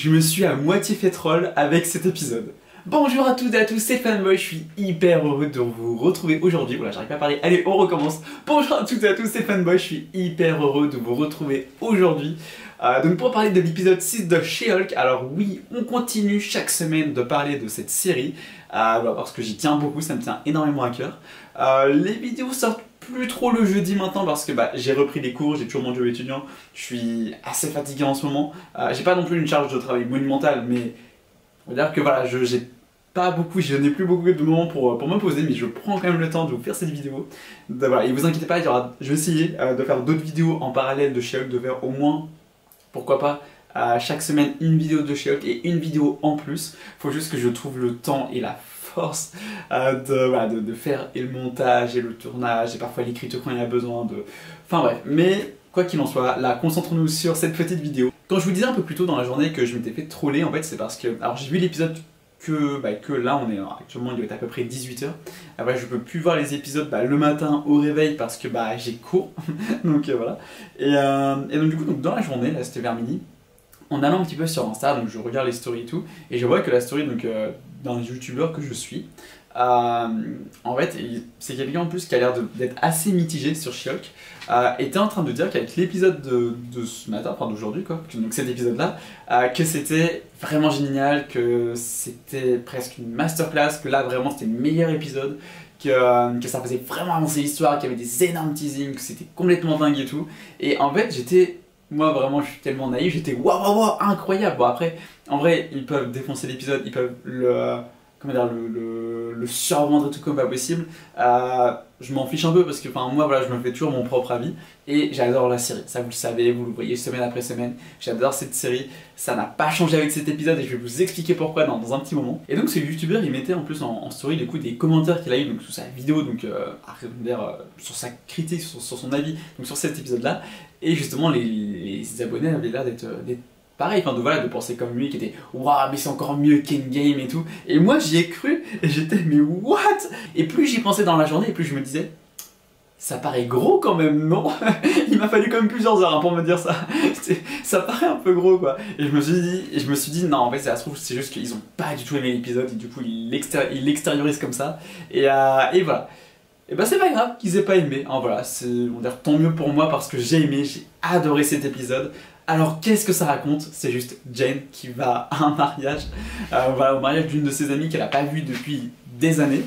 Je me suis à moitié fait troll avec cet épisode. Bonjour à toutes et à tous, c'est Fanboy, je suis hyper heureux de vous retrouver aujourd'hui. Voilà, j'arrive pas à parler, allez on recommence. Bonjour à toutes et à tous, c'est Fanboy, je suis hyper heureux de vous retrouver aujourd'hui. Donc pour parler de l'épisode 6 de She-Hulk, alors oui, on continue chaque semaine de parler de cette série, parce que j'y tiens beaucoup, ça me tient énormément à cœur. Les vidéos sortent plus trop le jeudi maintenant parce que j'ai repris les cours, j'ai toujours mon job étudiant, je suis assez fatigué en ce moment. J'ai pas non plus une charge de travail monumentale, mais on va dire que voilà, je n'ai plus beaucoup de moments pour me poser, mais je prends quand même le temps de vous faire cette vidéo. Voilà, et vous inquiétez pas, je vais essayer de faire d'autres vidéos en parallèle de She-Hulk, de faire au moins, pourquoi pas, chaque semaine une vidéo de She-Hulk et une vidéo en plus. Faut juste que je trouve le temps et la force de faire et le montage et le tournage et parfois l'écriture quand il y a besoin de... Enfin bref, mais quoi qu'il en soit, là, concentrons-nous sur cette petite vidéo. Quand je vous disais un peu plus tôt dans la journée que je m'étais fait troller, en fait, c'est parce que... Alors j'ai vu l'épisode que là, on est actuellement, il doit être à peu près 18 h. Après, je peux plus voir les épisodes le matin au réveil parce que j'ai cours. Donc voilà. Et donc du coup, dans la journée, là c'était vers midi, en allant un petit peu sur Insta, donc je regarde les stories et tout, et je vois que la story d'un youtubeur que je suis, en fait, c'est quelqu'un en plus qui a l'air d'être assez mitigé sur She-Hulk, était en train de dire qu'avec l'épisode de ce matin, enfin d'aujourd'hui quoi, donc cet épisode-là, que c'était vraiment génial, que c'était presque une masterclass, que là vraiment c'était le meilleur épisode, que ça faisait vraiment avancer l'histoire, qu'il y avait des énormes teasings, que c'était complètement dingue et tout, et en fait moi vraiment je suis tellement naïf, j'étais waouh incroyable. Bon après, en vrai ils peuvent défoncer l'épisode, ils peuvent le survendre et tout comme pas possible. Je m'en fiche un peu parce que moi voilà, je me fais toujours mon propre avis et j'adore la série, ça vous le savez, vous le voyez semaine après semaine, j'adore cette série, ça n'a pas changé avec cet épisode et je vais vous expliquer pourquoi dans un petit moment. Et donc ce youtubeur il mettait en plus en story du coup des commentaires qu'il a eu donc, sous sa vidéo, donc sur sa critique, sur son avis donc sur cet épisode là, et justement les abonnés avaient l'air d'être pareil, de penser comme lui, qui était waouh, mais c'est encore mieux qu'Endgame et tout. Et moi j'y ai cru, et j'étais mais what? Et plus j'y pensais dans la journée, et plus je me disais, ça paraît gros quand même, non? Il m'a fallu quand même plusieurs heures pour me dire ça. Ça paraît un peu gros quoi. Et je me suis dit non, en fait ça se trouve, c'est juste qu'ils ont pas du tout aimé l'épisode, et du coup ils l'extériorisent comme ça. Et voilà. Et c'est pas grave qu'ils aient pas aimé, hein, voilà, on va dire tant mieux pour moi parce que j'ai aimé, j'ai adoré cet épisode. Alors qu'est-ce que ça raconte? C'est juste Jane qui va à un mariage, au mariage d'une de ses amies qu'elle a pas vue depuis des années.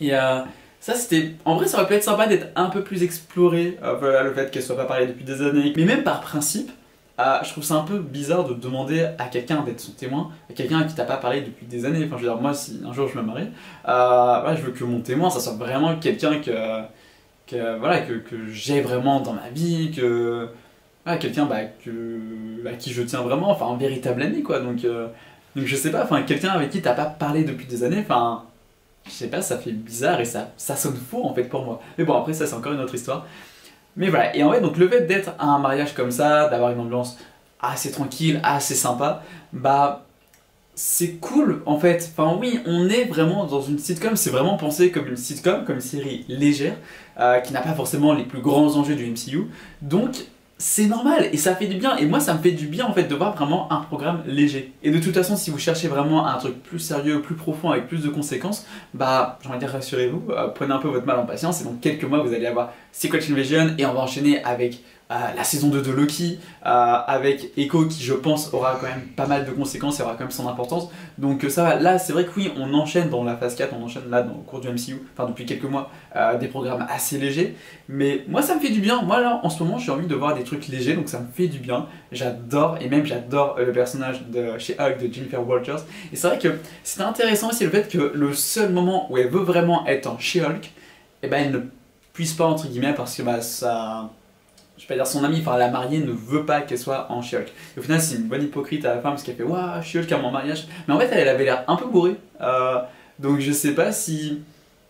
Et ça c'était, en vrai ça aurait pu être sympa d'être un peu plus exploré, le fait qu'elle soit pas parlée depuis des années. Mais même par principe, je trouve ça un peu bizarre de demander à quelqu'un d'être son témoin, à quelqu'un qui t'a pas parlé depuis des années. Enfin je veux dire, moi si un jour je me marie, je veux que mon témoin ça soit vraiment quelqu'un que j'ai vraiment dans ma vie, quelqu'un à qui je tiens vraiment, enfin un véritable ami quoi. Donc je sais pas, quelqu'un avec qui t'as pas parlé depuis des années, je sais pas, ça fait bizarre et ça sonne faux en fait pour moi. Mais bon après ça c'est encore une autre histoire. Mais voilà, et en fait donc le fait d'être à un mariage comme ça, d'avoir une ambiance assez tranquille, assez sympa, c'est cool en fait. Enfin oui, on est vraiment dans une sitcom, c'est vraiment pensé comme une sitcom, comme une série légère, qui n'a pas forcément les plus grands enjeux du MCU. Donc c'est normal et ça fait du bien, et moi ça me fait du bien en fait de voir vraiment un programme léger. Et de toute façon si vous cherchez vraiment un truc plus sérieux, plus profond, avec plus de conséquences, j'ai envie de dire rassurez-vous, prenez un peu votre mal en patience et dans quelques mois vous allez avoir Secret Invasion et on va enchaîner avec la saison 2 de Loki, avec Echo qui je pense aura quand même pas mal de conséquences et aura quand même son importance. Donc ça va, là c'est vrai que oui on enchaîne dans la phase 4, on enchaîne là dans le cours du MCU, depuis quelques mois, des programmes assez légers. Mais moi ça me fait du bien, moi là en ce moment j'ai envie de voir des trucs légers, donc ça me fait du bien. J'adore, et même j'adore le personnage de chez Hulk de Jennifer Walters. Et c'est vrai que c'est intéressant aussi le fait que le seul moment où elle veut vraiment être en She-Hulk, elle ne puisse pas entre guillemets parce que ça... Je vais pas dire son amie, la mariée ne veut pas qu'elle soit en She-Hulk. Et au final, c'est une bonne hypocrite à la fin parce qu'elle fait waouh, She-Hulk à mon mariage. Mais en fait, elle avait l'air un peu bourrée. Donc je sais pas si.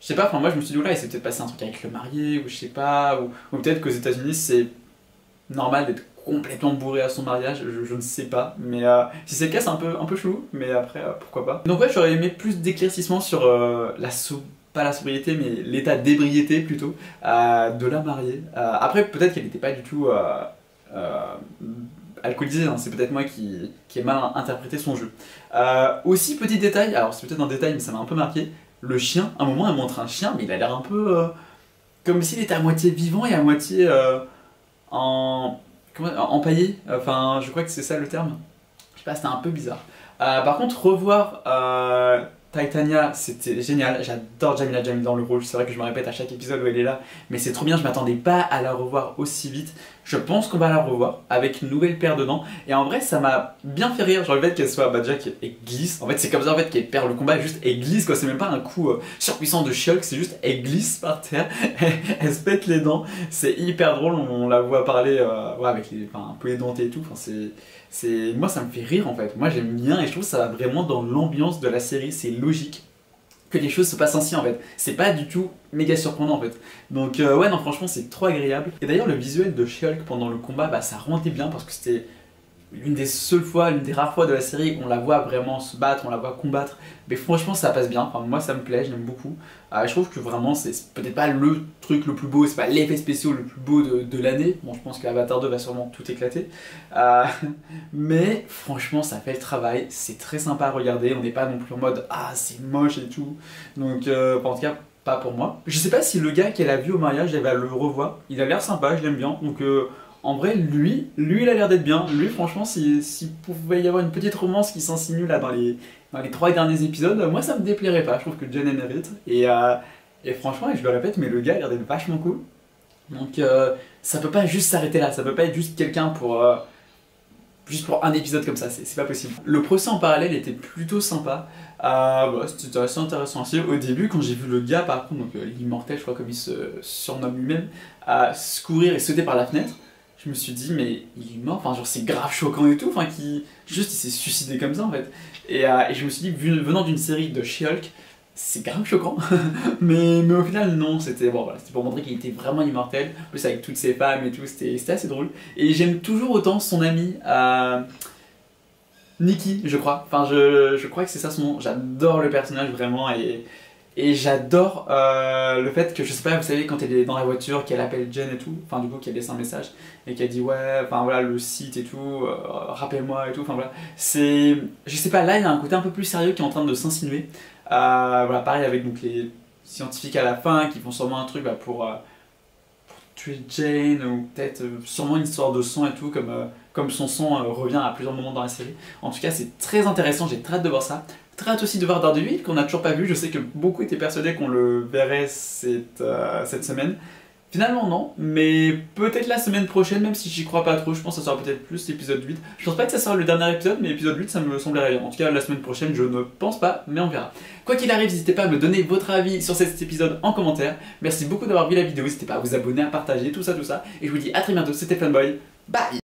Je sais pas, moi je me suis dit, oula, il s'est peut-être passé un truc avec le marié, ou je sais pas. Ou peut-être qu'aux États-Unis, c'est normal d'être complètement bourré à son mariage, je ne sais pas. Mais si c'est le cas, c'est un peu chelou. Mais après, pourquoi pas. Donc ouais, j'aurais aimé plus d'éclaircissement sur pas la sobriété, mais l'état d'ébriété plutôt, de la mariée. Après, peut-être qu'elle n'était pas du tout alcoolisé, hein, c'est peut-être moi qui ai mal interprété son jeu. Aussi, petit détail, alors c'est peut-être un détail mais ça m'a un peu marqué, le chien, à un moment elle montre un chien mais il a l'air un peu comme s'il était à moitié vivant et à moitié en... empaillé, enfin je crois que c'est ça le terme. Je sais pas, c'était un peu bizarre. Par contre, revoir Titania, c'était génial. J'adore Jamila Jamil dans le rôle. C'est vrai que je me répète à chaque épisode où elle est là, mais c'est trop bien. Je m'attendais pas à la revoir aussi vite. Je pense qu'on va la revoir avec une nouvelle paire dedans. Et en vrai, ça m'a bien fait rire. Genre le fait qu'elle soit déjà qu'elle glisse. En fait, c'est comme ça en fait qu'elle perd le combat. Juste elle glisse quoi. C'est même pas un coup surpuissant de She-Hulk. C'est juste elle glisse par terre. Elle se pète les dents. C'est hyper drôle. On la voit parler ouais, avec un peu édenté et tout. Enfin, moi ça me fait rire en fait, moi j'aime bien et je trouve que ça va vraiment dans l'ambiance de la série, c'est logique que les choses se passent ainsi en fait, c'est pas du tout méga surprenant en fait. Donc ouais non franchement c'est trop agréable. Et d'ailleurs le visuel de She-Hulk pendant le combat, bah ça rendait bien parce que c'était l'une des seules fois, l'une des rares fois de la série où on la voit vraiment se battre, on la voit combattre. Mais franchement ça passe bien, enfin moi ça me plaît, j'aime beaucoup. Je trouve que vraiment c'est peut-être pas le truc le plus beau, c'est pas l'effet spécial le plus beau de l'année. Bon je pense qu'Avatar 2 va sûrement tout éclater. Mais franchement ça fait le travail, c'est très sympa à regarder, on n'est pas non plus en mode ah c'est moche et tout. Donc en tout cas pas pour moi. Je sais pas si le gars qu'elle a vu au mariage elle va le revoir, il a l'air sympa, je l'aime bien. Donc en vrai, lui il a l'air d'être bien. Lui, franchement, s'il pouvait y avoir une petite romance qui s'insinue là dans les 3 derniers épisodes, moi ça me déplairait pas. Je trouve que Jen elle mérite. Et franchement, et je le répète, mais le gars a l'air d'être vachement cool. Donc ça peut pas juste s'arrêter là. Ça peut pas être juste quelqu'un pour juste pour un épisode comme ça. C'est pas possible. Le procès en parallèle était plutôt sympa. Bah, c'était assez intéressant aussi. Au début, quand j'ai vu le gars, par contre, donc l'immortel, je crois comme il se surnomme lui-même, se courir et sauter par la fenêtre. Je me suis dit mais il est mort, enfin genre c'est grave choquant et tout, enfin juste il s'est suicidé comme ça en fait. Et je me suis dit venant d'une série de She-Hulk, c'est grave choquant, mais au final non, c'était bon, voilà, pour montrer qu'il était vraiment immortel, en plus avec toutes ses femmes et tout, c'était assez drôle. Et j'aime toujours autant son ami Nikki je crois, enfin je crois que c'est ça son nom, j'adore le personnage vraiment et j'adore le fait que, je sais pas, vous savez, quand elle est dans la voiture, qu'elle appelle Jen et tout, enfin du coup qu'elle laisse un message, et qu'elle dit ouais, enfin voilà, le site et tout, rappelle-moi et tout, enfin voilà. C'est, je sais pas, là il y a un côté un peu plus sérieux qui est en train de s'insinuer. Voilà, pareil avec donc, les scientifiques à la fin qui font sûrement un truc pour tuer Jane, ou peut-être sûrement une histoire de sang et tout, comme son sang revient à plusieurs moments dans la série. En tout cas, c'est très intéressant, j'ai très hâte de voir ça. Très hâte aussi de voir Daredevil, qu'on n'a toujours pas vu. Je sais que beaucoup étaient persuadés qu'on le verrait cette semaine. Finalement non, mais peut-être la semaine prochaine, même si j'y crois pas trop. Je pense que ça sera peut-être plus l'épisode 8. Je pense pas que ça sera le dernier épisode, mais l'épisode 8 ça me semblerait bien. En tout cas la semaine prochaine je ne pense pas, mais on verra. Quoi qu'il arrive, n'hésitez pas à me donner votre avis sur cet épisode en commentaire. Merci beaucoup d'avoir vu la vidéo, n'hésitez pas à vous abonner, à partager, tout ça. Et je vous dis à très bientôt, c'était Funboy, bye.